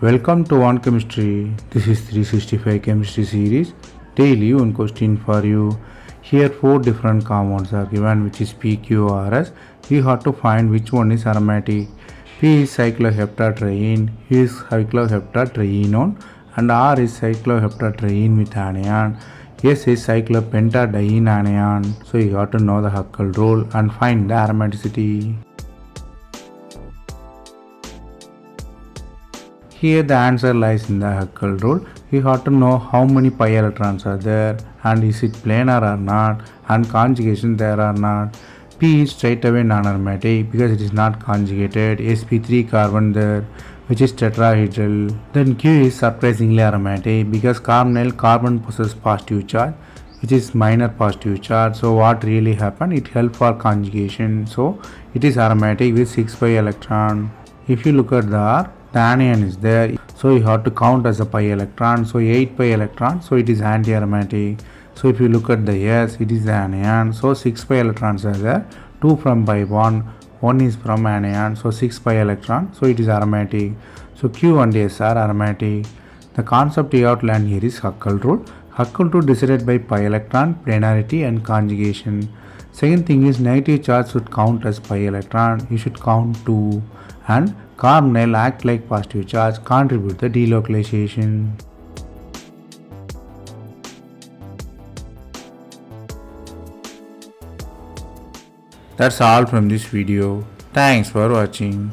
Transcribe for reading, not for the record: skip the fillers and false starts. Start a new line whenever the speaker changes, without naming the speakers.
Welcome to On Chemistry. This is 365 Chemistry series. Daily one question for you. Here four different compounds are given, which is P, Q, R, S. We have to find which one is aromatic. P is cycloheptatriene, Q is cycloheptatrienone, and R is cycloheptatriene with anion. S is cyclopentadiene anion. So you have to know the Huckel rule and find the aromaticity. Here the answer lies in the Huckel rule. We have to know how many pi electrons are there and is it planar or not and conjugation there or not. P is straight away non-aromatic because it is not conjugated. sp3 carbon there which is tetrahedral. Then Q is surprisingly aromatic because carbon possesses positive charge which is minor positive charge. So what really happened? It helped for conjugation. So it is aromatic with 6 pi electron. If you look at the R, the anion is there, so you have to count as a pi electron, so 8 pi electron, so it is anti-aromatic. So if you look at the S, it is the anion, so 6 pi electrons are there, 2 from pi bond, 1 is from anion, so 6 pi electron, so it is aromatic. So Q and S are aromatic. The concept you have to learn here is Huckel rule. Huckel rule decided by pi electron, planarity and conjugation. Second thing is negative charge should count as pi electron, you should count 2, and carbonyl act like positive charge, contribute the delocalization. That's all from this video. Thanks for watching.